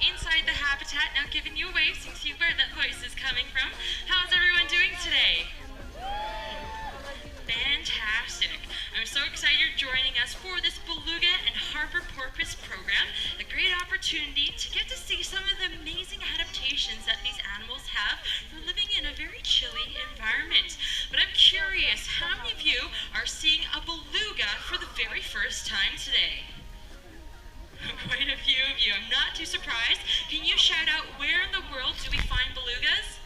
inside the habitat, now giving you a wave so you can see where that voice is coming from. How's everyone doing today? Fantastic. I'm so excited you're joining us for this beluga and harbor porpoise program. A great opportunity to get to see some of the amazing adaptations that these animals have for living in a very chilly environment. But I'm curious, how many of you are seeing a beluga for the very first time today? Quite a few of you. I'm not too surprised. Can you shout out, where in the world do we find belugas?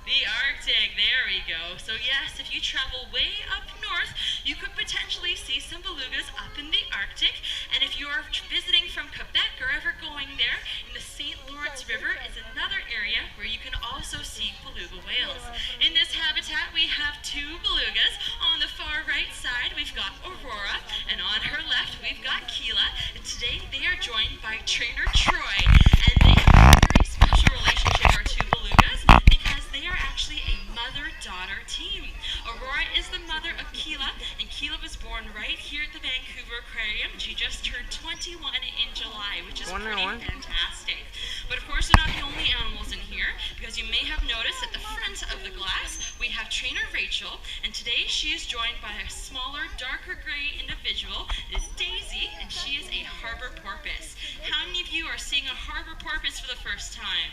The Arctic, there we go. So yes, if you travel way up north, you could potentially see some belugas up in the Arctic. And if you're visiting from Quebec or ever going there, in the St. Lawrence River is another area where you can also see beluga whales. In this habitat, we have two belugas. On the far right side, we've got Aurora, and on her left, we've got Keela. And today, they are joined by trainer Troy, and they have a very special relationship, our two belugas, because they are actually a mother-daughter team. Aurora is the mother of Keela, and Keela was born right here at the Vancouver Aquarium. She just turned 21 in July, which is pretty fantastic. But of course, they're not the only animals in here, because you may have noticed at the front of the glass, we have trainer Rachel, and today she is joined by a smaller, darker gray individual. It is Daisy, and she is a harbor porpoise. How many of you are seeing a harbor porpoise for the first time?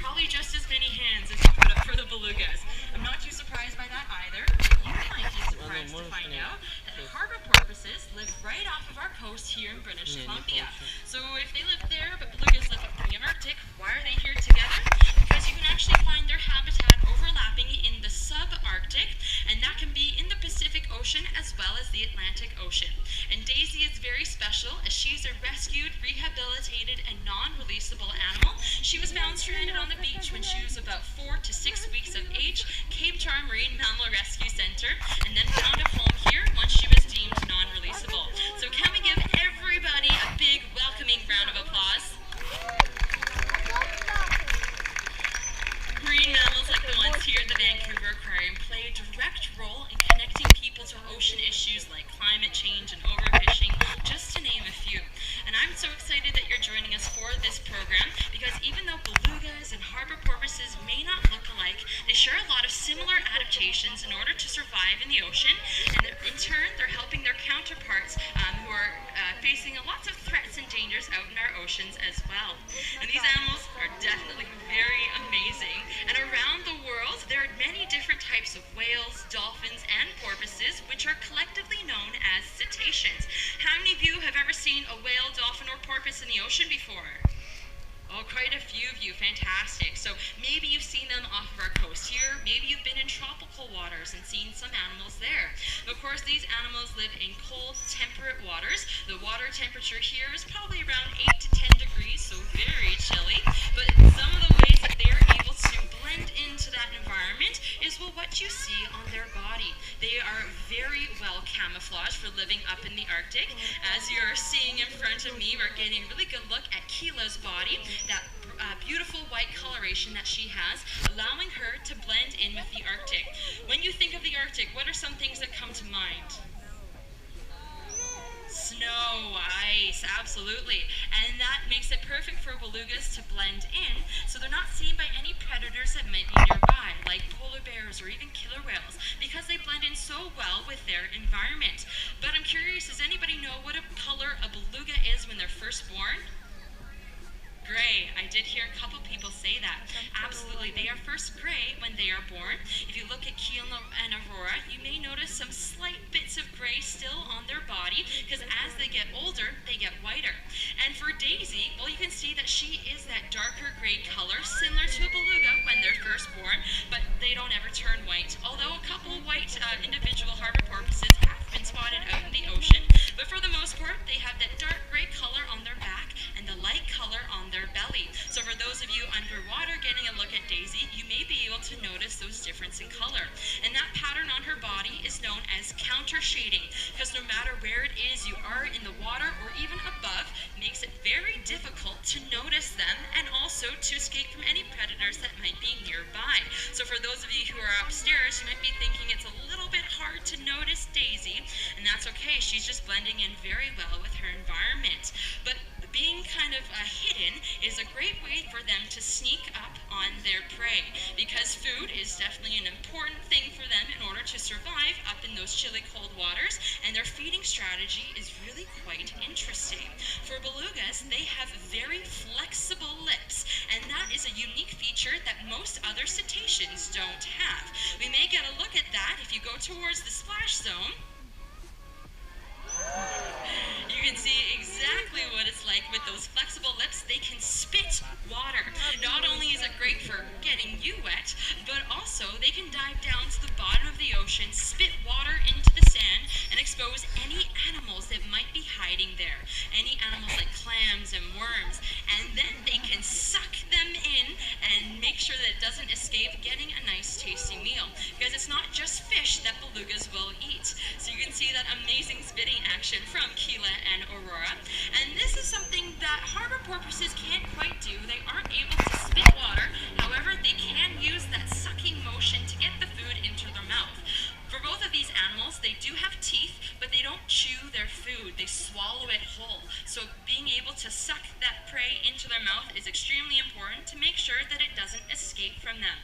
Probably just as many hands as you put up for the belugas. I'm not too surprised by that either. You might be surprised to find out that harbor porpoises live right off of our coast here in British Columbia. So if they live there, but belugas live up in the Arctic, why are they here together? Because you can actually find their habitat overlapping in the subarctic, and that can be in the Pacific Ocean as well as the Atlantic Ocean. And Daisy is very special as she's a rescued, rehabilitated, and non-releasable animal. She was found stranded on the beach when she was about 4 to 6 weeks of age, came to our Marine Mammal Rescue Center, and then found a home here once she was deemed non-releasable. So can we give everybody a big welcoming round of applause? Marine mammals like the ones here at the Vancouver Aquarium play a direct role in connecting people to ocean issues like climate change and overfishing, just to name a few. And I'm so excited that you're joining us for this program, because even though belugas and harbor porpoises may not look alike, they share a lot of similar adaptations in order to survive in the ocean, and in turn they're helping their counterparts who are facing lots of threats and dangers out in our oceans as well. And these animals are definitely very amazing. And around the world, there are many different types of whales, dolphins, and porpoises, which are collectively known as cetaceans. How many of you have ever seen a whale, dolphin, or porpoise in the ocean before? Oh, quite a few of you. Fantastic. So maybe you've seen them off of our coast here. Maybe you've been in tropical waters and seen some animals there. Of course, these animals live in cold, temperate waters. The water temperature here is probably around 8 to 10 degrees, so very chilly. But some of the ways that they're able to blend into that environment is, well, what you see on their body. They are very well camouflaged for living up in the Arctic. As you're seeing in front of me, we're getting a really good look at Keela's body. That beautiful white coloration that she has, allowing her to blend in with the Arctic. When you think of the Arctic, what are some things that come to mind? Snow, ice, absolutely. And that makes it perfect for belugas to blend in, so they're not seen by any predators that might be nearby, like polar bears or even killer whales, because they blend in so well with their environment. But I'm curious, does anybody know what a color a beluga is when they're first born? Gray. I did hear a couple people say that. Absolutely. They are first gray when they are born. If you look at Keela and Aurora, you may notice some slight bits of gray still on their body, because as they get older, they get whiter. And for Daisy, well, you can see that she is that darker gray color, similar to a beluga when they're first born, but they don't ever turn white. Although a couple white individual harbor porpoises have been spotted out in the ocean, but for the most part, they have that dark gray color on their back and the light color on their belly. So for those of you underwater getting a look at Daisy, you may be able to notice those differences in color. And that pattern on her body is known as counter shading, because no matter where it is you are in the water or even above, makes it very very difficult to notice them and also to escape from any predators that might be nearby. So for those of you who are upstairs, you might be thinking it's a little bit hard to notice Daisy, and that's okay. She's just blending in very well with her environment. But being kind of hidden is a great way for them to sneak up on their prey, because food is definitely an important thing for them in order to survive up in those chilly cold waters, and their feeding strategy is really quite interesting. For belugas, they have very flexible lips, and that is a unique feature that most other cetaceans don't have. We may get a look at that if you go towards the splash zone. You can see exactly what it's like with those flexible lips. They can spit water. Not only is it great for getting you wet, but also they can dive down to the bottom of the ocean, spit water into the sand, and expose any animals that might be hiding there. Any animals like clams and worms. And then they can suck them in and make sure that it doesn't escape, getting a nice tasty meal. Because it's not just fish that belugas will eat. So you can see that amazing spitting action from Keela and Aurora. And this is something that harbor porpoises can't quite do. They aren't able to spit water. However, they can use that sucking motion to get the food into their mouth. For both of these animals, they do have teeth, but they don't chew their food. They swallow it whole. So being able to suck that prey into their mouth is extremely important to make sure that it doesn't escape from them.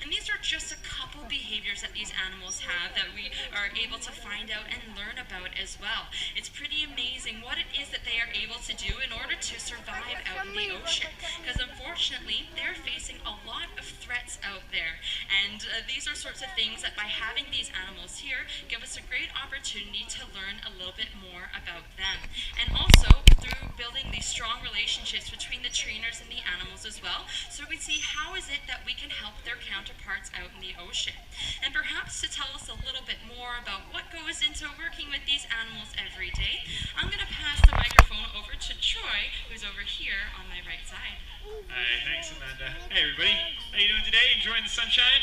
And these are just a couple behaviors that these animals have that we are able to find out and learn about as well. It's pretty amazing what it is that they are able to do in order to survive out in the ocean. Because unfortunately, they're facing a lot of threats out there. And these are sorts of things that by having these animals here give us a great opportunity to learn a little bit more about them. And also through building these strong relationships between the trainers and the animals as well, so we see how is it that we can help their counterparts out in the ocean. And perhaps to tell us a little bit more about what goes into working with these animals every day, I'm going to pass the microphone over to Troy, who's over here on my right side. Hi, thanks Amanda. Hey everybody, how you doing today? Enjoying the sunshine?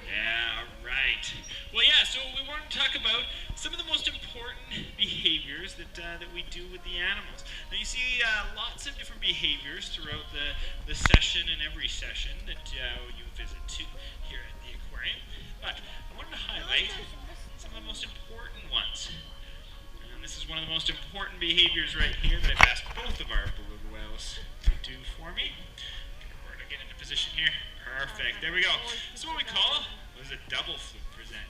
Yeah, right. Well, yeah, so we want to talk about some of the most important behaviors that we do with the animals. Now, you see lots of different behaviors throughout the session and every session that you visit here at the aquarium. But I wanted to highlight some of the most important ones. And this is one of the most important behaviors right here that I've asked both of our beluga whales to do for me. We're going to get into position here. Perfect. There we go. So what we call is a double fluke present.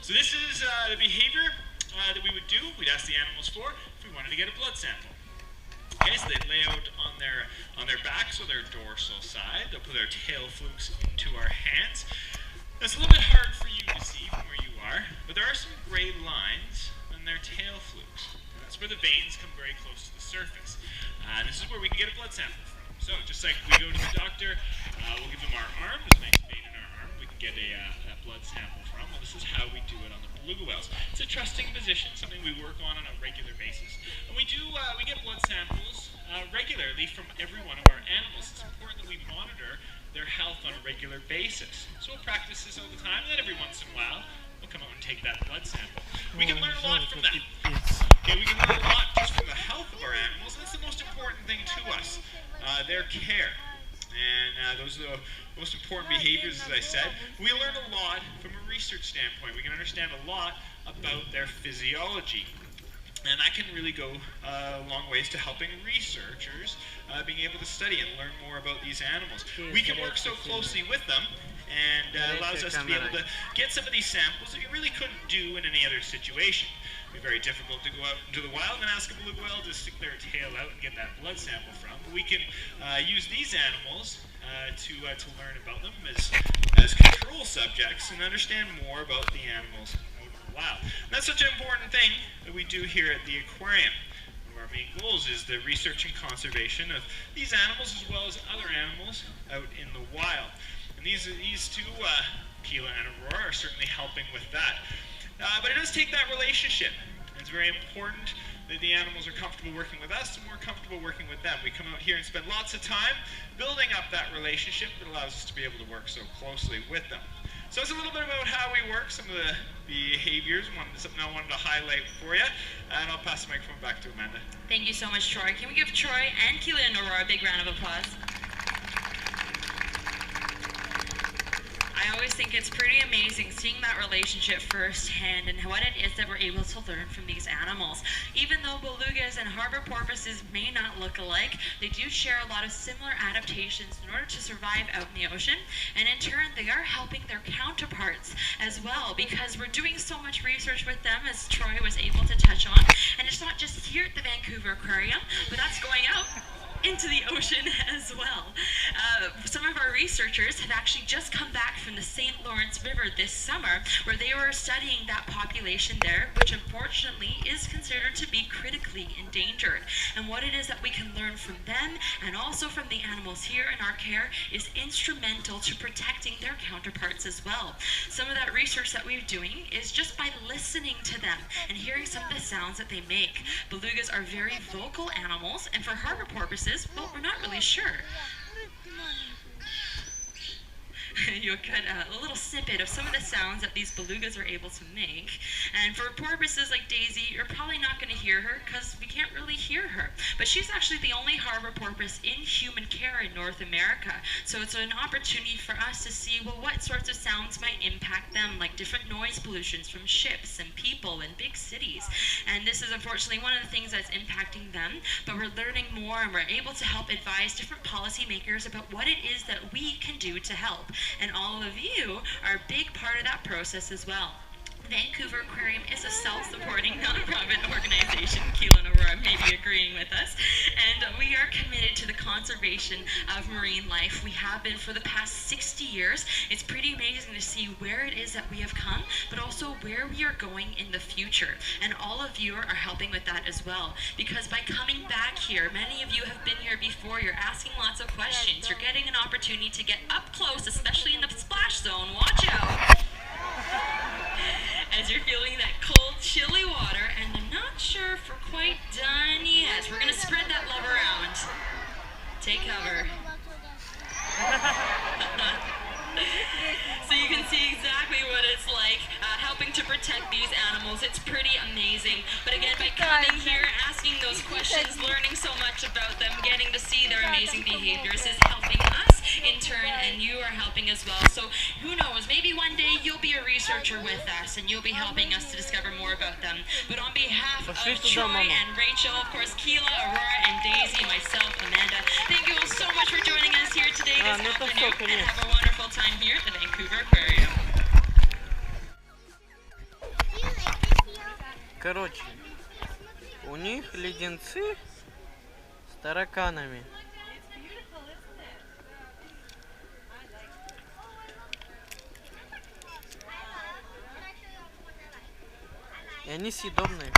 So this is the behavior that we would do. We'd ask the animals for if we wanted to get a blood sample. Okay, so they'd lay out on their back, so their dorsal side. They'll put their tail flukes into our hands. That's a little bit hard for you to see from where you are, but there are some gray lines on their tail flukes. And that's where the veins come very close to the surface. This is where we can get a blood sample from. So just like we go to the doctor, we'll give them our arm. There's a nice vein in our arm. We can get a blood sample from. Well, this is how we do it on the beluga whales. It's a trusting position, something we work on a regular basis. And we get blood samples regularly from every one of our animals. It's important that we monitor their health on a regular basis. So we'll practice this all the time, and then every once in a while, we'll come out and take that blood sample. We can learn a lot from that. Okay, we can learn a lot just from the health of our animals, and that's the most important thing to us, their care. And those are the most important behaviors, as I said. We learn a lot from a research standpoint. We can understand a lot about their physiology. And that can really go a long ways to helping researchers being able to study and learn more about these animals. We can work so closely with them, and allows us to be able to get some of these samples that you really couldn't do in any other situation. It'd be very difficult to go out into the wild and ask a beluga whale to stick their tail out and get that blood sample from. But we can use these animals to learn about them as control subjects and understand more about the animals out in the wild. And that's such an important thing that we do here at the aquarium. One of our main goals is the research and conservation of these animals as well as other animals out in the wild. And these two, Keela and Aurora, are certainly helping with that. But it does take that relationship. It's very important that the animals are comfortable working with us and we're comfortable working with them. We come out here and spend lots of time building up that relationship that allows us to be able to work so closely with them. So that's a little bit about how we work, some of the behaviors, something I wanted to highlight for you. And I'll pass the microphone back to Amanda. Thank you so much, Troy. Can we give Troy and Keela and Aurora a big round of applause? I always think it's pretty amazing seeing that relationship firsthand and what it is that we're able to learn from these animals. Even though belugas and harbor porpoises may not look alike, they do share a lot of similar adaptations in order to survive out in the ocean, and in turn they are helping their counterparts as well, because we're doing so much research with them, as Troy was able to touch on. And it's not just here at the Vancouver Aquarium, but that's going out into the ocean as well. Some of our researchers have actually just come back from the St. Lawrence River this summer, where they were studying that population there, which unfortunately is considered to be critically endangered. And what it is that we can learn from them and also from the animals here in our care is instrumental to protecting their counterparts as well. Some of that research that we're doing is just by listening to them and hearing some of the sounds that they make. Belugas are very vocal animals, and for harbor porpoises, well, we're not really sure. You'll get a little snippet of some of the sounds that these belugas are able to make. And for porpoises like Daisy, you're probably not going to hear her because we can't really hear her. But she's actually the only harbor porpoise in human care in North America. So it's an opportunity for us to see, well, what sorts of sounds might impact them, like different noise pollutions from ships and people in big cities. And this is unfortunately one of the things that's impacting them. But we're learning more, and we're able to help advise different policymakers about what it is that we can do to help. And all of you are a big part of that process as well. Vancouver Aquarium is a self-supporting nonprofit organization. Keela and Aurora may be agreeing with us. And we are committed to the conservation of marine life. We have been for the past 60 years. It's pretty amazing to see where it is that we have come, but also where we are going in the future. And all of you are helping with that as well. Because by coming back here, many of you have been here before. You're asking lots of questions. You're getting an opportunity to get up close, especially in the splash zone. Watch out! As you're feeling that cold, chilly water, and I'm not sure if we're quite done. Yes, we're going to spread that love around. Take cover. So you can see exactly what it's like helping to protect these animals. It's pretty amazing. But again, by coming here, asking those questions, learning so much about them, getting to see their amazing behaviors is helping us in turn, and you are helping as well. So who knows, maybe one day you'll be a researcher with us and you'll be helping us to discover more about them. But on behalf of Troy and Rachel, of course, Keela, Aurora, and Daisy, myself, Amanda, thank you all so much for joining us here today, this afternoon, and have a wonderful time here at the Vancouver Aquarium. Короче, у них леденцы с тараканами. И они съедобные.